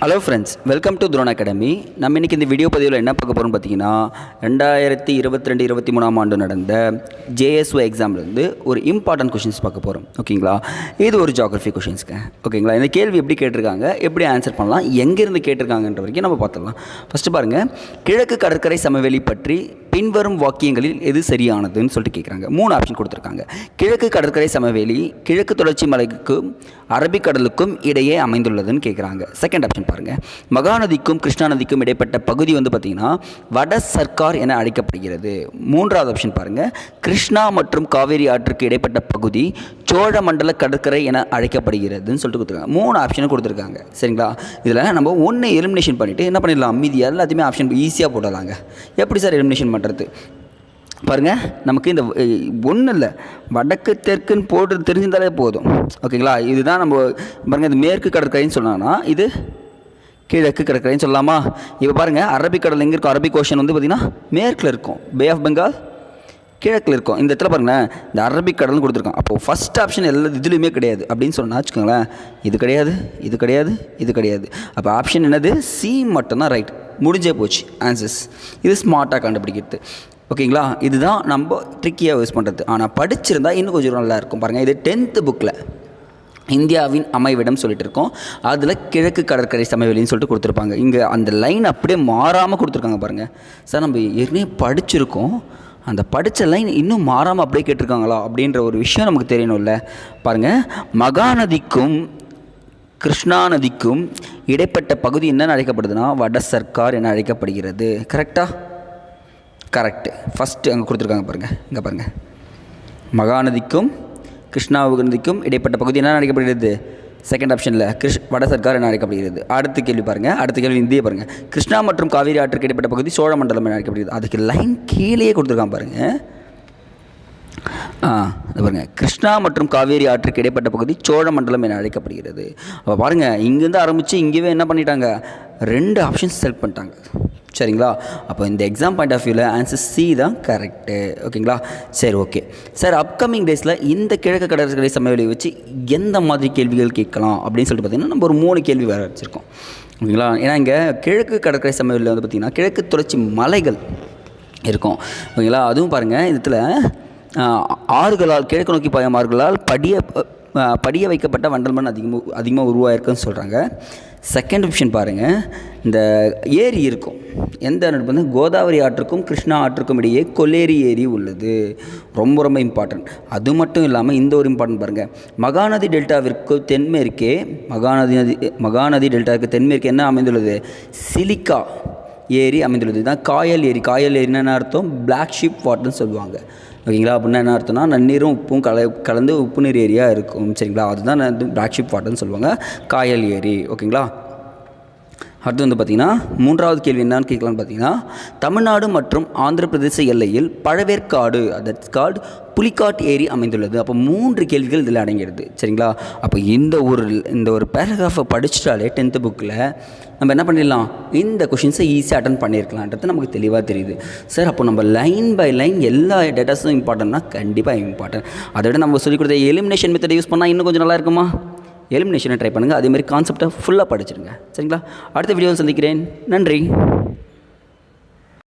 Hello friends, welcome to drone academy. நம்ம இன்றைக்கி இந்த வீடியோ பதிவில் என்ன பார்க்க போகிறோம்னு பார்த்தீங்கன்னா 2022-23 ஆண்டு நடந்த ஜேஎஸ்ஓ எக்ஸாம்லேருந்து ஒரு இம்பார்ட்டன்ட் கொஷின்ஸ் பார்க்க போகிறோம். ஓகேங்களா, இது ஒரு ஜியாகிரஃபி கொஷின்ஸ்க்கு. ஓகேங்களா, இந்த கேள்வி எப்படி கேட்டிருக்காங்க, எப்படி ஆன்சர் பண்ணலாம், எங்கேருந்து கேட்டிருக்காங்கன்ற வரைக்கும் நம்ம பார்த்துடலாம். ஃபஸ்ட்டு பாருங்கள், கிழக்கு கடற்கரை சமவெளி பற்றி பின்வரும் வாக்கியங்களில் எது சரியானதுன்னு சொல்லிட்டு கேட்குறாங்க. 3 ஆப்ஷன் கொடுத்துருக்காங்க. கிழக்கு கடற்கரை சமவெளி கிழக்கு தொடர்ச்சி மலைக்கும் அரபிக்கடலுக்கும் இடையே அமைந்துள்ளதுன்னு கேட்குறாங்க. செகண்ட் ஆப்ஷன் பாருங்கள், மகாநதிக்கும் கிருஷ்ணா நதிக்கும் இடைப்பட்ட பகுதி பார்த்திங்கன்னா வட சர்க்கார் என அழைக்கப்படுகிறது. 3வது ஆப்ஷன் பாருங்கள், கிருஷ்ணா மற்றும் காவேரி ஆற்றுக்கு இடைப்பட்ட பகுதி சோழ மண்டல கடற்கரை என அழைக்கப்படுகிறதுன்னு சொல்லிட்டு கொடுத்துருக்காங்க. 3 ஆப்ஷனும் கொடுத்துருக்காங்க. சரிங்களா, இதில் நம்ம ஒன்று எலிமினேஷன் பண்ணிவிட்டு என்ன பண்ணிடலாம், மீதி எல்லாத்தையுமே ஆப்ஷன் ஈஸியாக போடலாங்க. எப்படி சார் எலிமினேஷன் பண்ணுறது பாருங்கள், நமக்கு இந்த ஒன்றும் இல்லை, வடக்கு தெற்குன்னு போட்டு தெரிஞ்சிருந்தாலே போதும். ஓகேங்களா, இதுதான் நம்ம பாருங்கள், இது மேற்கு கடற்கரைன்னு சொன்னாங்கன்னா இது கிழக்கு கடற்கரைன்னு சொல்லலாமா. இப்போ பாருங்கள், அரபிக்கடல் எங்கே இருக்கும், அரபிக் ஓஷன் பார்த்திங்கன்னா மேற்கில் இருக்கும், பே ஆஃப் பெங்கால் கிழக்கில் இருக்கும். இந்த இடத்துல பாருங்களேன், இந்த அரபிக்கடல்னு கொடுத்துருக்கோம். அப்போது ஃபஸ்ட் ஆப்ஷன் எல்லா இதுலேயுமே கிடையாது அப்படின்னு சொன்னால் வச்சுக்கோங்களேன், இது கிடையாது, இது கிடையாது, இது கிடையாது. அப்போ ஆப்ஷன் என்னது, சி மட்டும்தான் ரைட். முடிஞ்சே போச்சு ஆன்சர்ஸ். இது ஸ்மார்ட்டாக கண்டுபிடிக்கிறது. ஓகேங்களா, இதுதான் நம்ம ட்ரிக்கியாக யூஸ் பண்ணுறது. ஆனால் படிச்சிருந்தால் இன்னும் கொஞ்சம் நல்லாயிருக்கும். பாருங்கள், இது 10th புக்கில் இந்தியாவின் அமைவிடம் சொல்லிட்டு இருக்கோம். அதில் கிழக்கு கடற்கரை சமவெளின்னு சொல்லிட்டு கொடுத்துருப்பாங்க. இங்கே அந்த லைன் அப்படியே மாறாமல் கொடுத்துருக்காங்க. பாருங்கள் சார், நம்ம ஏற்கனவே படிச்சிருக்கோம், அந்த படித்த லைன் இன்னும் மாறாமல் அப்படியே கேட்டிருக்காங்களா அப்படின்ற ஒரு விஷயம் நமக்கு தெரியணும்ல. பாருங்கள், மகாநதிக்கும் கிருஷ்ணா நதிக்கும் இடைப்பட்ட பகுதி என்னென்னு அழைக்கப்படுதுன்னா வட சர்க்கார் என அழைக்கப்படுகிறது. கரெக்டாக? கரெக்டு. ஃபஸ்ட்டு அங்கே கொடுத்துருக்காங்க பாருங்கள், இங்கே பாருங்கள், மகாநதிக்கும் கிருஷ்ணா நதிக்கும் இடைப்பட்ட பகுதி என்ன அழைக்கப்படுகிறது, செகண்ட் ஆப்ஷனில் வட சர்க்கார் என அழைக்கப்படுகிறது. அடுத்த கேள்வி பாருங்கள், அடுத்த கேள்வி இந்திய பாருங்கள், கிருஷ்ணா மற்றும் காவேரி ஆற்றுக்கு இடைப்பட்ட பகுதி சோழ மண்டலம் என அழைக்கப்படுகிறது. அதுக்கு லைன் கீழே கொடுத்துருக்காங்க பாருங்கள். பாருங்கள், கிருஷ்ணா மற்றும் காவேரி ஆற்றுக்கு இடைப்பட்ட பகுதி சோழ மண்டலம் என அழைக்கப்படுகிறது. அப்போ பாருங்கள், இங்கேருந்து ஆரம்பித்து இங்கேயே என்ன பண்ணிட்டாங்க, 2 ஆப்ஷன்ஸ் செலக்ட் பண்ணிட்டாங்க. சரிங்களா, அப்போ இந்த எக்ஸாம் பாயிண்ட் ஆஃப் வியூவில் ஆன்சர் சி தான் கரெக்டு. ஓகேங்களா, சரி, ஓகே சார். அப்கமிங் டேஸில் இந்த கிழக்கு கடற்கரை சமவெளியை வச்சு எந்த மாதிரி கேள்விகள் கேட்கலாம் அப்படின்னு சொல்லிட்டு பார்த்திங்கன்னா நம்ம ஒரு 3 கேள்வி வேறு வச்சுருக்கோம். ஓகேங்களா, ஏன்னா இங்கே கிழக்கு கடற்கரை சமவெளியில் பார்த்திங்கன்னா கிழக்கு தொடர்ச்சி மலைகள் இருக்கும். ஓகேங்களா, அதுவும் பாருங்கள், இதில் ஆறுகளால் கிழக்கு நோக்கி பாயும் ஆறுகளால் படிய வைக்கப்பட்ட வண்டல் மண் அதிகமாக உருவாயிருக்குன்னு சொல்கிறாங்க. செகண்ட் ஆப்ஷன் பாருங்கள், இந்த ஏரி இருக்கும், எந்த வந்து கோதாவரி ஆற்றுக்கும் கிருஷ்ணா ஆற்றுக்கும் இடையே கொல்லேரி ஏரி உள்ளது. ரொம்ப ரொம்ப இம்பார்ட்டன்ட். அது மட்டும் இல்லாமல் இந்த ஒரு இம்பார்ட்டன்ட் பாருங்கள், மகாநதி டெல்டாவிற்கு தென்மேற்கே மகாநதி டெல்டாவிற்கு தென்மேற்கே என்ன அமைந்துள்ளது, சிலிக்கா ஏரி அமைந்துள்ளது. இதுதான் காயல் ஏரி. காயல் ஏரின்னு என்ன அர்த்தம், பிளாக் ஷீப் வாட்டர்னு சொல்லுவாங்க. ஓகேங்களா, அப்படின்னா என்ன அர்த்தம்னா நன்னீரும் உப்பும் கலந்து உப்பு நீர் ஏரியாக இருக்கும். சரிங்களா, அதுதான் பிளாக் ஷீப் வாட்டர்னு சொல்லுவாங்க, காயல் ஏரி. ஓகேங்களா, அடுத்து பார்த்திங்கன்னா 3வது கேள்வி என்னன்னு கேட்கலான்னு பார்த்தீங்கன்னா, தமிழ்நாடு மற்றும் ஆந்திர பிரதேச எல்லையில் பழவேற்காடு, தட்ஸ் கால்ட் புலிக்காட் ஏரி அமைந்துள்ளது. அப்போ 3 கேள்விகள் இதில் அடங்கிடுது. சரிங்களா, அப்போ இந்த ஒரு பேராகிராஃபை படிச்சிட்டாலே 10th புக்கில் நம்ம என்ன பண்ணிடலாம், இந்த கொஷின்ஸை ஈஸியாக அட்டன் பண்ணியிருக்கலான்றது நமக்கு தெளிவாக தெரியுது. சார், அப்போ நம்ம லைன் பை லைன் எல்லா டேட்டாஸும் இம்பார்ட்டன்ட்னா கண்டிப்பாக இம்பார்ட்டன்ட். அதை விட நம்ம சொல்லிக் கொடுத்த எலிமினேஷன் மெத்தடை யூஸ் பண்ணால் இன்னும் கொஞ்சம் நல்லா இருக்குமா. எலிமினேஷனை ட்ரை பண்ணுங்கள், அதேமாதிரி கான்செப்டை ஃபுல்லாக படிச்சிடுங்க. சரிங்களா, அடுத்த வீடியோவில் சந்திக்கிறேன். நன்றி.